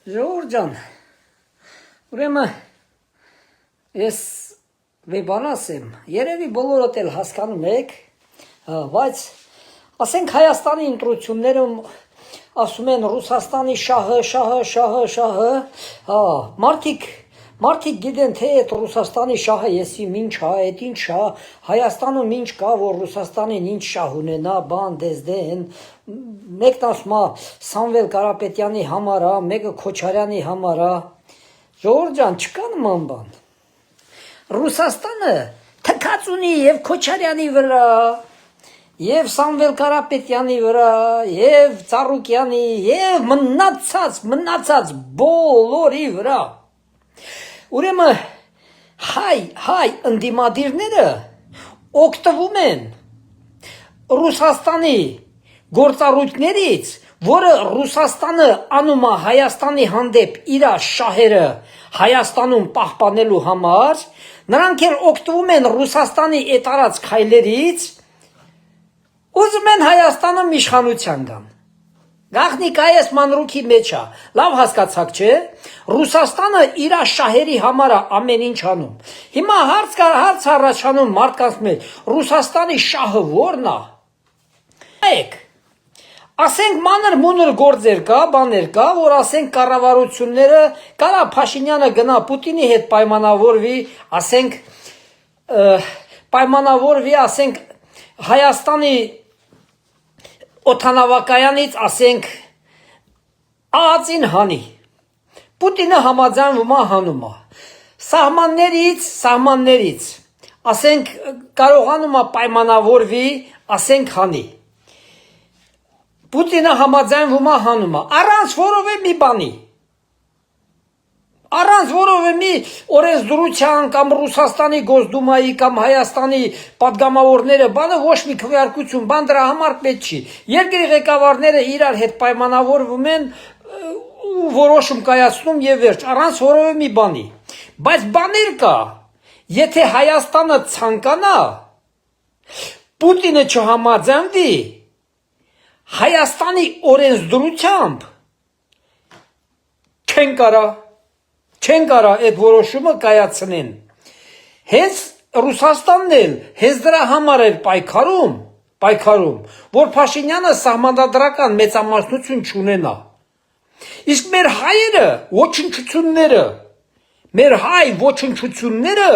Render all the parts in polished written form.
Ժողովուրդ ջան, ուրեմն ես բան ասեմ, երևի բոլորդ էլ հասկանում եք, բայց ասենք Հայաստանի ընտրություններում ասում են Ռուսաստանի շահը, մարդիկ գիտեն թե այդ Ռուսաստանի շահը եսի ինչ է, այդ ինչ է, Հայաստանում ինչ կա, որ Ռուսաստանին ինչ շահ ունենա, բան դեզդեն, մեկն ասում է Սամվել Կարապետյանի համար է, մեկը Քոչարյանի համար է, ժողովուրդ ջան, չկա նման բան։ Ռուսաստանը թքած ունի եւ Քոչարյանի վրա, եւ Սամվել Կարապետյանի վրա, եւ Ծառուկյանի, եւ մնացած բոլորի վրա։ Ուրեմն հայ ընդդիմադիրները օգտվում են Ռուսաստանի գործառույթներից, որը Ռուսաստանը անում է Հայաստանի հանդեպ իր շահերը Հայաստանում պահպանելու համար, նրանք էլ օգտվում են Ռուսաստանի այդ արած քայլերից, ուզում են Հայաստանում իշխանության գան։ Գաղտնիքը այս մանրուքի մեջ է, լավ հասկացաք, չէ՞։ Ռուսաստանը իր շահերի համար է ամեն ինչ անում։ Հիմա հարց առաջանում մարդկանց մեջ, Ռուսաստանի շահը ո՞րն է։ Այք, ասենք մանր-մունր գործեր կա, բաներ կա, որ ասենք կառավարությունները, կարա Փաշինյանը գնա Պուտինի հետ պայմանավորվի, ասենք Հայաստանի օդանավակայանից, ասենք, ածին հանի։ Պուտինը համաձայնվում է հանում է։ Սահմաններից, ասենք, կարողանում է պայմանավորվի, ասենք, հանի։ Պուտինը համաձայնվում է հանում է, առանց որևէ մի բանի։ Առանց որևէ մի օրենսդրության կամ Ռուսաստանի Գոսդումայի կամ Հայաստանի պատգամավորները բանը ոչ մի քվեարկություն, բան դրա համար պետք չի։ Երկրի ղեկավարները իրար հետ պայմանավորվում են ու որոշում կայացնում եւ վերջ, առանց որևէ մի բանի։ Բայց բաներ կա, եթե Հայաստանը ցանկանա, Պուտինը չհամաձայնվի, Հայաստանի օրենսդրությամբ չեն կարա այդ որոշումը կայացնեն։ Հենց Ռուսաստանն էլ հենց դրա համար էր պայքարում, որ Փաշինյանը սահմանադրական մեծամասնություն չունենա։ Իսկ մեր հայերը, ոչնչությունները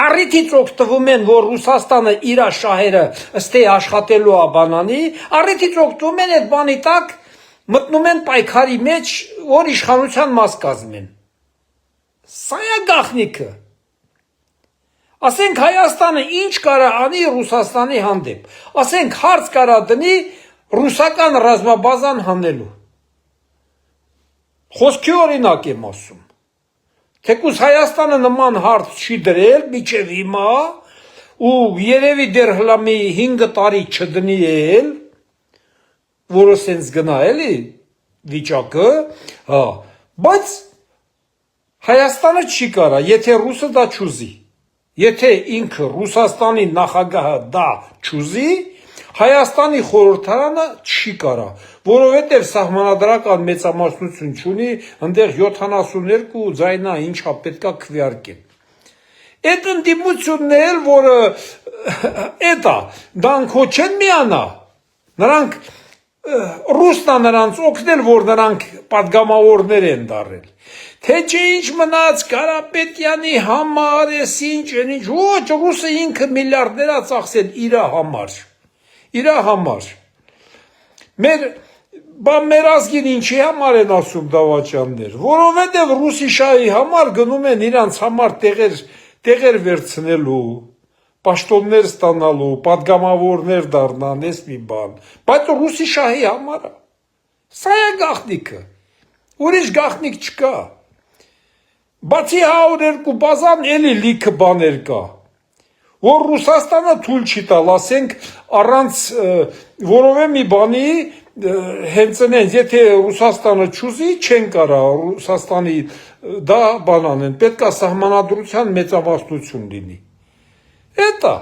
առիթից օգտվում են, որ Ռուսաստանը իր շահերը ըստ աշխատելու է բանանի, առիթից օգտվում են այդ բանի տակ, մտնում են պայքարի մեջ, որ իշխանության մաս կազմեն։ Սա է գաղտնիքը։ Ասենք Հայաստանը ինչ կարա անի Ռուսաստանի հանդեպ։ Ասենք հարց կարա դնի ռուսական ռազմաբազան հանելու։ Խոսքի օրինակ եմ ասում։ Թեկուզ Հայաստանը նման հարց չի դրել մինչև հիմա ու երևի դեռ հլա մի 5 տարի չդնի էլ, որը սենց գնա էլի վիճակը, բայց Հայաստանը չի կարա, եթե ռուսը դա չուզի, եթե ինքը Ռուսաստանի նախագահը դա չուզի, Հայաստանի խորհրդարանը չի կարա, որովհետև սահմանադրական մեծամասնություն չունի, ընդեղ 72 ձայնա ինչա պետքա քվեարկեն։ Այդ ընդդիմությունն էլ, որը էտա, դանք հո չեն միանա, նրանք ռուսնա նրանց օգնել, որ նրանք պատգամավորներ են դարել։ Թե չէ ինչ մնաց Կարապետյանի համար, ես ինչ, ոչ, ռուսը ինքը միլիարդներ է ծախսել իր համար։ Մեր ազգին ինչի համար են ասում դավաճաններ, որովհետև ռուսի շահի համար գնում են իրանց համար տեղեր վերցնելու, պաշտոններ ստանալու, պատգամավորներ դառնան, ես մի բան, բայց ռուսի շահի համար է։ Սա է գաղտնիքը, ուրիշ գաղտնիք չկա։ Բացի 102 բազան էլի լիքը բաներ կա, որ Ռուսաստանը թույլ չի տալ, ասենք առանց որևէ մի բանի հենցնեն, եթե Ռուսաստանը չուզի, չեն կարա Ռուսաստանի դա բան անեն, պետք է սահմանադրության մեծամասնություն լինի։ Էտա,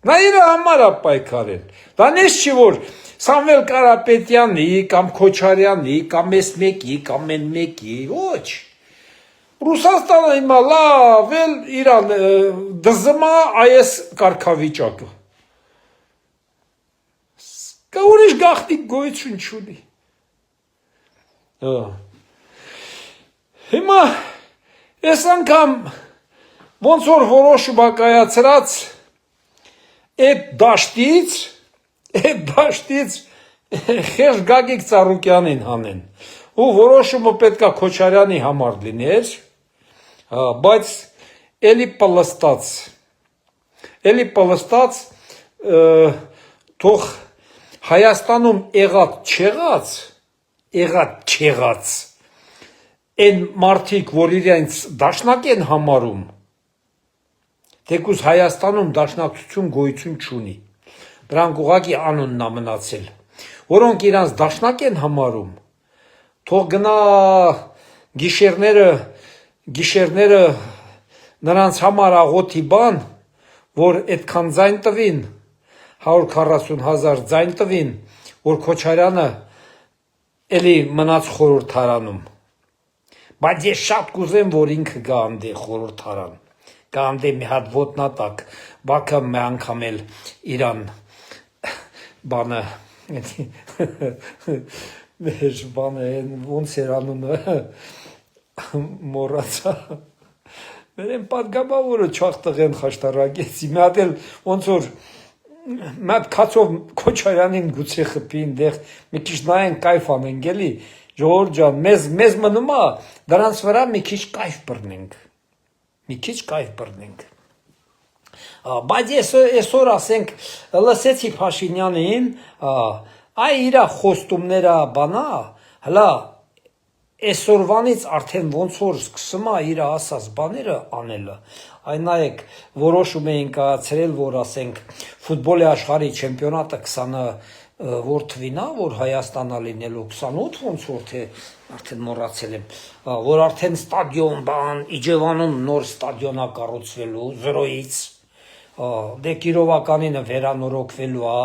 Նա իր համար է պայքարել։ Դա նես չի որ Սամվել Կարապետյանի կամ Քոչարյանի կամ այս մեկի կամ այն մեկի, ոչ։ Ռուսաստանը հիմա լավ էլ իր դզմա այս կարգավիճակը։ Կա ուրիշ գաղտնիք գոյություն չունի։ Հիմա այս անգամ ոնց որ որոշումը կայացրած այդ դաշտից խեղճ Գագիկ Ծառուկյանին հանեն։ Ու որոշումը պետքա Քոչարյանի համար լիներ, բայց էլի պլստած թող Հայաստանում եղած չեղած այն մարդիկ, որ իրենց դաշնակ են համարում, թեկուզ Հայաստանում դաշնակցություն գոյություն չունի, դրանք ուղղակի անունն է մնացել, որոնք իրանց դաշնակ են համարում, թող գնա գիշերները նրանց համար աղոթի բան, որ այդքան ձայն տվին, 140,000 ձայն տվին, որ Քոչարյանը էլի մնաց խորհրդարանում, բայց ես շատ կուզեմ, որ ինքը գա անդե խորհրդարան, գա անդե մի հատ ոտնատակ, բակը մի անգամ էլ իրան բանը, մեր բանը, ոնց էր անունը, մորացա, մեր են պատգամավորը չաղ տղեն խաշտարագեցի, մի հատ էլ ոնց որ մի հատ կացով Քոչարյանին գուցե խպին դեղ, մի քիչ նայեն կայֆ անենք էլի, ժողովուրդ ջան, մեզ մնում է դրանց վրա մի քիչ կայֆ բռնենք, բայց ես այսօր ասենք լսեցի Փաշինյանին, այ իրա խոստումները բանա, հլա այսօրվանից արդեն ոնց որ սկսում է իր ասած բաները անելը, այն նայեք որոշում էին կայացրել, որ ասենք ֆուտբոլի աշխարհի չեմպիոնատը 20 որ թվին է, որ Հայաստանա լինելու 28 ոնց որ թե արդեն մոռացել եմ, որ արդեն ստադիոն բան Իջևանում նոր ստադիոն է կառուցվելու 0-ից, դե Կիրովականինը վերանորոգվելու է,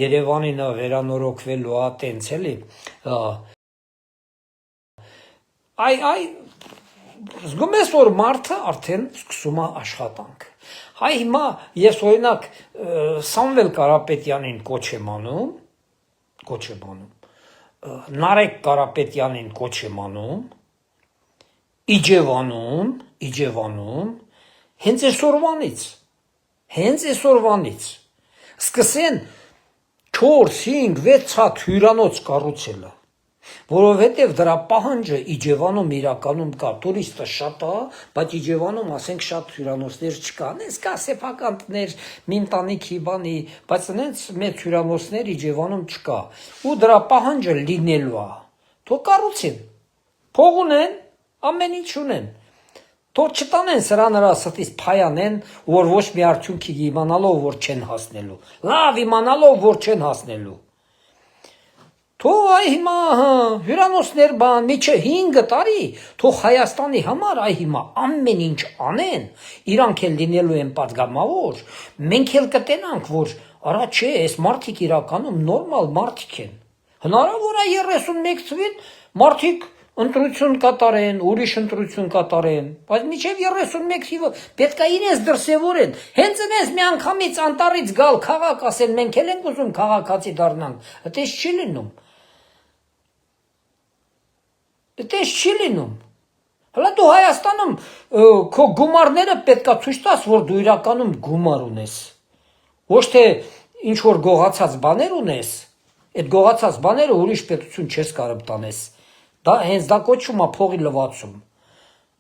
Երևանինը վերանորոգվելու է, տենց էլի, զգում ես, որ մարդը արդեն սկսում է աշխատանք, հայ հիմա ես օրինակ Սամվել Կարապետյանին կոչ եմ անում, Նարեկ Կարապետյանին կոչ եմ անում, Իջևանում, հենց այսօրվանից, սկսեն 4, 5, 6 հատ հյուրանոց կառուցելը, որովհետև դրա պահանջը Իջևանում իրականում կա, տուրիստը շատ է, բայց Իջևանում ասենք շատ հյուրանոցներ չկա, նենց կա սեփական տներ, մի ընտանիքի բանի, բայց նենց մեծ հյուրանոցներ Իջևանում չկա, ու դրա պահանջը լինելու է, թող կառուցեն, փող ունեն, ամեն ինչ ունեն, թող չտանեն սրա նրա ստից փայանեն, որ ոչ մի արդյունքի իմանալով, որ չեն հասնելու, լավ իմանալով, որ չեն հասնելու, թող այ հիմա հյուրանոցներ բան, միջը 5 տարի, թող Հայաստանի համար այ հիմա ամեն ինչ անեն, իրանք էլ լինելու են պատգամավոր, մենք էլ կտենանք, որ արա չէ, այս մարդիկ իրականում նորմալ մարդիկ են, հնարավոր է 31 թվին մարդիկ ընտրություն կատարեն, ուրիշ ընտրություն կատարեն, բայց միջև 31 թիվը պետք է իրենց դրսևորեն, հենց այնպես մի անգամից անտառից գալ քաղաք ասեն, մենք էլ ենք ուզում քաղաքացի դառնանք, այդպես չի լինում, հլա դու Հայաստանում քո գումարները պետք է ցույց տաս, որ դու իրականում գումար ունես, ոչ թե ինչ որ գողացած բաներ ունես, այդ գողացած բաները ուրիշ պետություն չես կարող տանես, հենց դա կոչվում է փողի լվացում,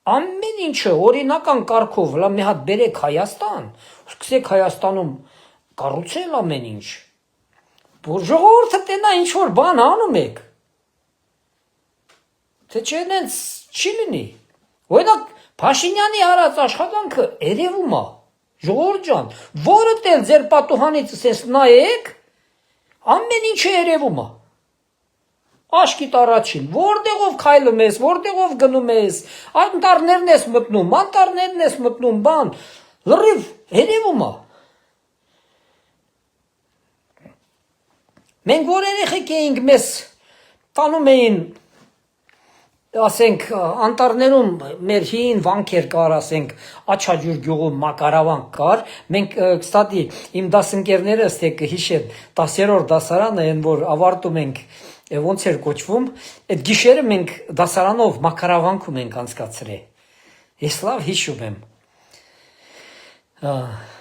ամեն ինչը օրինական կարգով, հլա մի հատ բերեք Հայաստան, սկսեք Հայաստանում կառուցել ամեն ինչ, որ ժողովուրդը տենա ինչ որ բան անում եք, թե չէ նենց չի լինի, օրինակ Փաշինյանի արած աշխատանքը երևում է, ժողովուրդ ջան, որը տել ձեր պատուհանից ես նայեք, ամեն ինչը երևում է, աշկիտ առաջին, որտեղով քայլում ես, որտեղով գնում ես, անտառներն ես մտնում, բան, լրիվ երևում է, Մենք որ երեխեք էինք մեզ տանում էին ասենք անտառներում մեր հին վանքեր կար, ասենք Աչաջուր գյուղում մակարավանք կար, մենք կստատի իմ դասընկերները ստե կհիշեն 10-րդ դասարանը են որ ավարտում ենք ոնց էր կոչվում, այդ գիշերը մենք դասարանով մակարավանքում ենք անցկացրել։ Ես լավ հիշում եմ։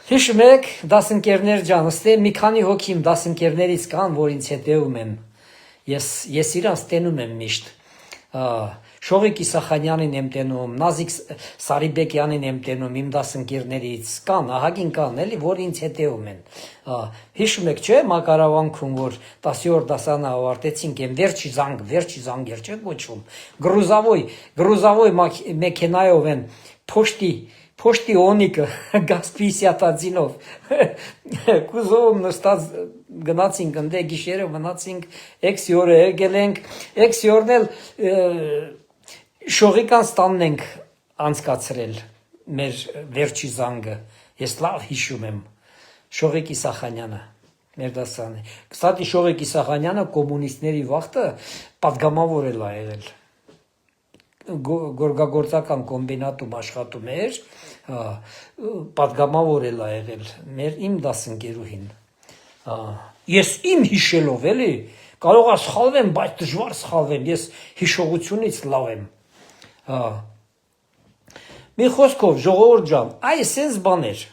Հիշում եք դասընկերներ ջան, ստե մի քանի հոգի իմ դասընկերներից կան, որ ինձ հետևում են։ Ես իրանց տենում եմ միշտ։ Շողիկ Իսախանյանին եմ տենում, Նազիկ Սարիբեկյանին եմ տենում, իմ դասընկերներից կան, ահագին կան, էլի, որ ինձ հետևում են։ Հիշում եք, չէ՞, մակարավանքում, որ 10-րդ դասարանը ավարտեցինք, եմ վերջի զանգ էր, չէ՞ կոչվում։ Գրուզավոյ մեքենայով են Փոշտի օնիկը գասպիսյատածինով կուզովում նստած գնացինք ընդ գիշերը մնացինք էքս օրը եկել ենք էքս օրն էլ շողիկան ստանն ենք անցկացրել մեր վերջի զանգը ես լավ հիշում եմ Շողիկ Իսախանյանը մեր դասարանի կստատի Շողիկ Իսախանյանը կոմունիստների վաղտը պատգամավոր էլ ա եղել Գորգագործական կոմբինատում աշխատում էր, պատգամավոր էլ ա եղել, իմ դասընկերուհին։ Ես իմ հիշելով էլի, կարող ա սխալվեմ, բայց դժվար սխալվեմ, ես հիշողությունից լավ եմ։ Մի խոսքով, ժողովուրդ ջան, այս էս բաներ,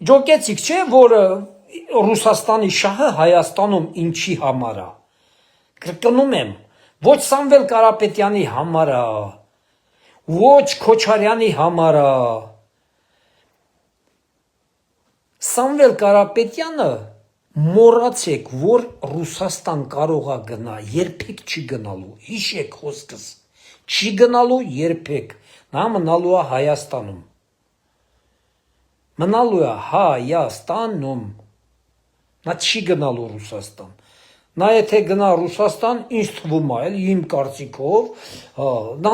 ջոկեցիք չէ, որ Ռուսաստանի շահը Հայաստանում ինչի համար ա, կրկնում եմ, ոչ Սամվել Կարապետյանի համար է, ոչ Քոչարյանի համար է։ Սամվել Կարապետյանը մոռացեք, որ Ռուսաստան կարող է գնա, երբեք չի գնալու, հիշեք խոսքս, չի գնալու երբեք, նա մնալու է Հայաստանում։ Մնալու է Հայաստանում, նա չի գնալու Ռուսաստան։ Նա եթե գնա Ռուսաստան, ինձ թվում է, իմ կարծիքով, նա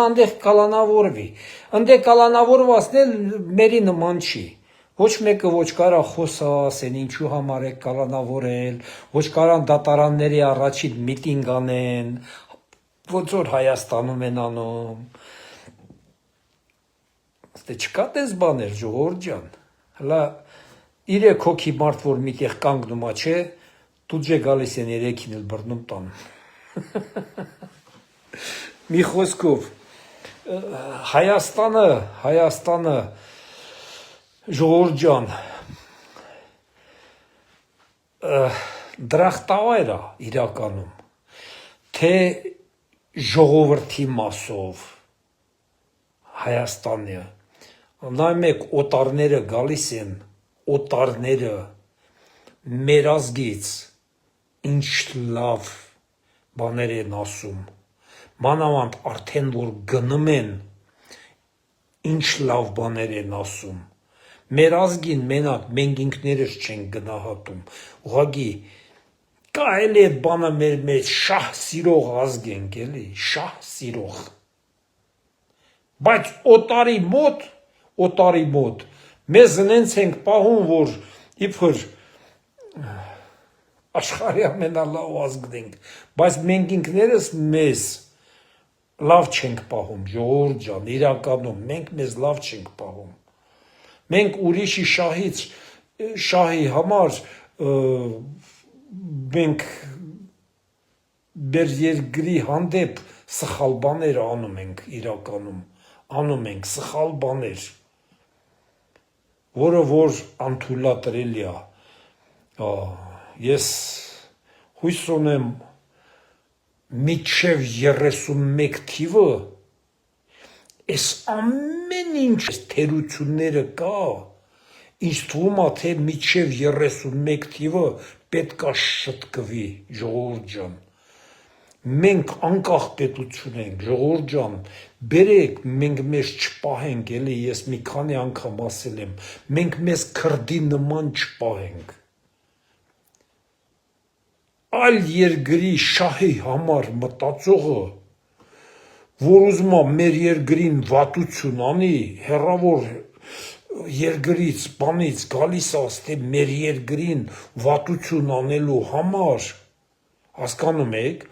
այնտեղ կալանավորվի։ Այնտեղ կալանավորվածն էլ մերի նման չի։ Ոչ մեկը ոչ կարա խոսա, ասեն ինչու համար է կալանավորել, ոչ կարան դատարանների առաջին միտինգ անեն, ոնց որ Հայաստանում են անում։ Ստե չկա տես բաներ, ժողովուրդ ջան։ Հլա 3 հոգի մարդ որ միտեղ կանգնում է, չէ՞։ Тут же գալիս են երեքին էլ բռնում տանում։ Մի խոսքով, Հայաստանը, ժողովուրդ ջան, դրախտավայր է իրականում, թե ժողովրդի մասով Հայաստանը, նայում եք օտարները գալիս են, օտարները մեր ազգից, ինչ լավ բաներ են ասում, մանավանդ արդեն որ գնում են, ինչ լավ բաներ են ասում, մեր ազգին մենակ մենք ինքներս չենք գնահատում, ուղղակի կա էլի այդ բանը մեր մեջ շահ սիրող ազգ ենք էլի, շահ սիրող, բայց օտարի մոտ, մեզ նենց ենք պահում, որ իբր աշխարհի ամենալավ ազգն ենք, բայց մենք ինքներս մեզ լավ չենք պահում, ժողովուրդ ջան, իրականում մենք մեզ լավ չենք պահում։ Մենք ուրիշի շահի համար մենք մեր երկրի հանդեպ սխալ բաներ անում ենք իրականում, անում ենք սխալ բաներ, որը որ անթույլատրելի է։ Ես հույս ունեմ մինչև 31 թիվը այս ամեն ինչ թերությունները կա, ինձ թվում է, թե մինչև 31 թիվը պետք է շտկվի, ժողովուրդ ջան։ Մենք անկախ պետություն ենք, ժողովուրդ ջան, բերեք մենք մեզ չպահենք, էլի ես մի քանի անգամ ասել եմ, մենք մեզ քրդի նման չպահենք։ Այլ երկրի շահի համար մտածողը, որ ուզում է մեր երկրին վատություն անի, հեռավոր երկրից, բանից գալիս աստե մեր երկրին վատություն անելու համար, հասկանում եք,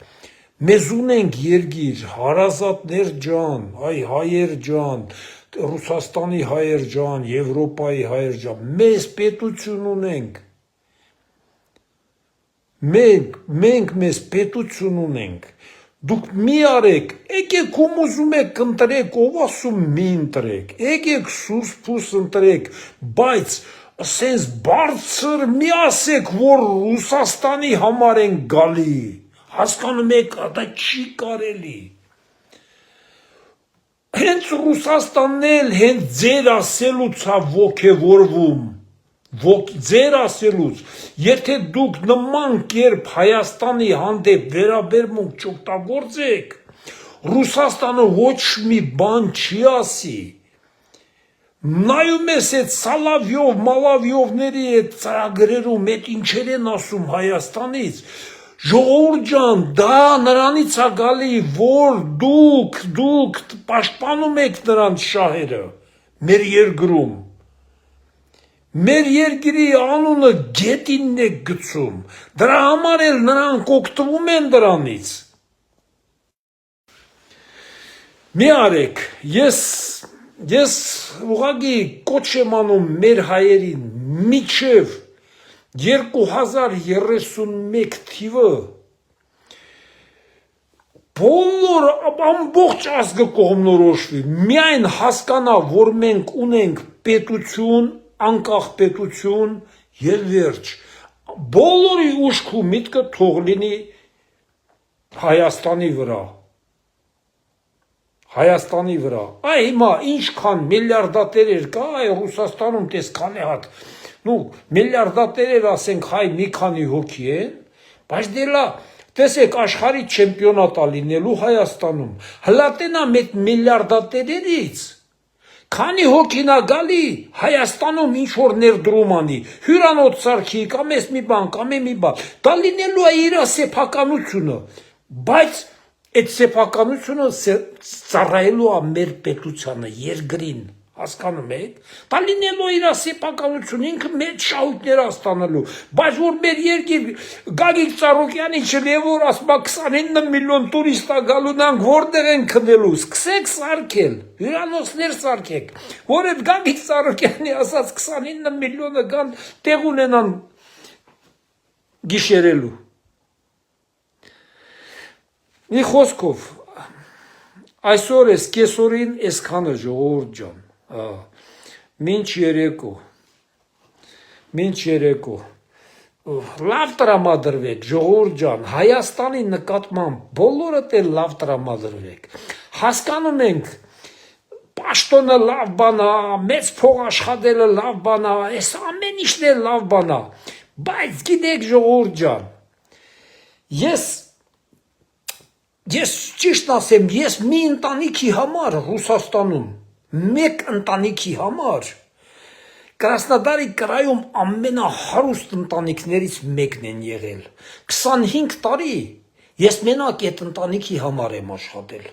մեզ ունենք երգիր, հարազատներ ջան, այ հայեր ջան, Ռուսաստանի հայեր ջան, Եվրոպայի հայեր ջան, մեզ պետություն ունենք, մենք մեզ պետություն ունենք, դուք մի արեք, եկեք ում ուզում եք ընտրեք, ով ասում մի ընտրեք, եկեք սուրս փուս ընտրեք, բայց ասենց բարձր մի ասեք, որ Ռուսաստանի համար են գալի, հասկանում եք, դա չի կարելի, հենց Ռուսաստանն էլ հենց ձեր ասելուց է ոգևորվում, ձեր ասելուց, եթե դուք նման կերպ Հայաստանի հանդեպ վերաբերմունք չօգտագործեք, Ռուսաստանը ոչ մի բան չի ասի, նայում ես այդ Սալավյով, Մալավյովների այդ ծրագրերում, այդ ինչեր են ասում Հայաստանից, ժողովուրդ ջան, դա նրանից է գալի, որ դուք պաշտպանում եք նրանց շահերը, մեր երկրում, մեր երկրի անունը գետինն է գցում, դրա համար էլ նրանք օգտվում են դրանից, մի արեք, ես ուղղակի կոչ եմ անում մեր հայերին, մինչև 2031 թիվը բոլոր ամբողջ ազգը կողմնորոշվի, միայն հասկանա, որ մենք ունենք պետություն, անկախ պետություն եւ վերջ, բոլորի ուշք ու միտքը թող լինի Հայաստանի վրա, այ հիմա ինչքան միլիարդատերեր կա, այ Ռուսաստանում տես քանի հատ միլիարդատերեր ասենք հայ մի քանի հոգի են, բայց դե լավ, տեսեք աշխարհի չեմպիոնատ է լինելու Հայաստանում, հլատենա մեծ միլիարդատերերից, քանի հոգին է գալի Հայաստանում ինչ որ ներդրում անի, հյուրանոց սարքի, կամ էս մի բան, կամ մի բան, դա լինելու է իր սեփականությունը, բայց այդ սեփականությունը ծառայելու է մեր պետությանը, երկրին, հասկանում եք, դա լինելու իր սեփականություն, ինքը մեծ շահույթներ ստանալու, բայց որ մեր երկիր Գագիկ Ծառուկյանի չլի որ ասում 29 միլիոն տուրիստ է գալու, նրանք որտեղ են քնելու, սկսեք սարքել, հյուրանոցներ սարքեք, որ այդ Գագիկ Ծառուկյանի ասած 29 միլիոնը գան տեղ ունենան գիշերելու։ Մի խոսքով, այսօր ես կեսօրին այսքանը ժողովուրդ ջան, մինչ երեկո, լավ տրամադրվեք, ժողովուրդ ջան, Հայաստանի նկատմամբ բոլորդ էլ լավ տրամադրվեք, հասկանում ենք, պաշտոնը լավ բան է, մեծ փող աշխատելը լավ բան է, այս ամեն ինչն էլ լավ բան է, բայց գիտեք ժողովուրդ ջան, ես ճիշտ ասեմ, ես մի ընտանիքի համար Ռուսաստանում, մեկ ընտանիքի համար, Կրասնոդարի կրայում ամենահարուստ ընտանիքներից մեկն են եղել, 25 տարի ես մենակ այդ ընտանիքի համար եմ աշխատել,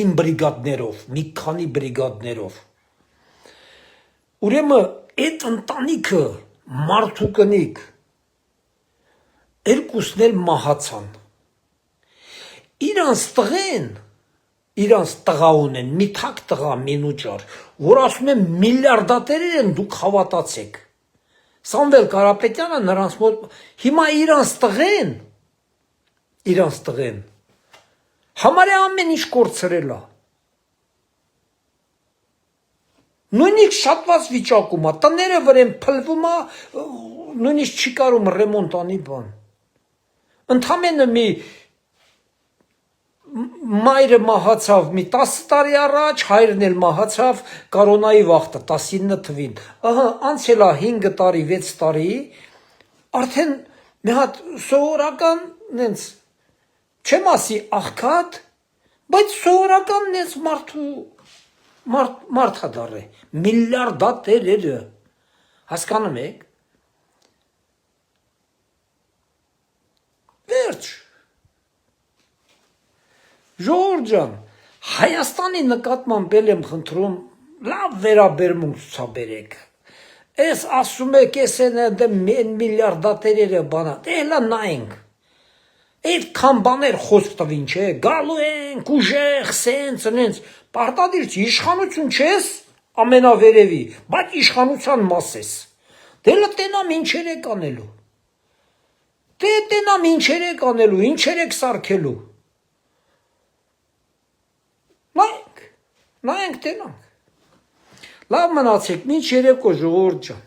իմ բրիգադներով, մի քանի բրիգադներով, ուրեմն այդ ընտանիքը մարդու կնիկ, երկուսն էլ մահացան, իրանց տղա ունեն, մի թակ տղա, մինուճար, որ ասում են միլիարդատերեր են, դուք հավատացեք, Սամվել Կարապետյանը նրանց մոտ, հիմա իրանց տղեն, համարյա ամեն ինչ կորցրել է, նույնիսկ շատված վիճակում է, տները վրեն փլվում է, նույնիսկ չի կարում ռեմոնտ անի բան, ընդամենը մի մայրը մահացավ մի 10 տարի առաջ, հայրն էլ մահացավ կորոնայի վախտը 19 թվին, անցել է 5 տարի, 6 տարի, արդեն մի հատ սովորական նենց, չեմ ասի աղքատ, բայց սովորական նենց մարդ դառը, միլիարդատերերը, հասկանում եք, վերջ, ժողովուրդ ջան, Հայաստանի նկատմամբ եմ խնդրում, լավ վերաբերմունք ցուցաբերեք։ Էս ասում եք, էս են միլիարդատերերը բանա, դե հլա նայենք։ Այդքան բաներ խոսք տվին, չէ, գալու ենք, ուժեղ, սենց, պարտադիր իշխանություն չես, ամենավերևի, բայց իշխանության մաս ես։ Դե լա տենամ ինչեր եք անելու։ Դե տենամ ինչեր եք անելու, ինչեր եք սարքելու։ Նայենք տենանք։ Լավ մնացեք, մինչ երեկո ժողովուրդ ջան։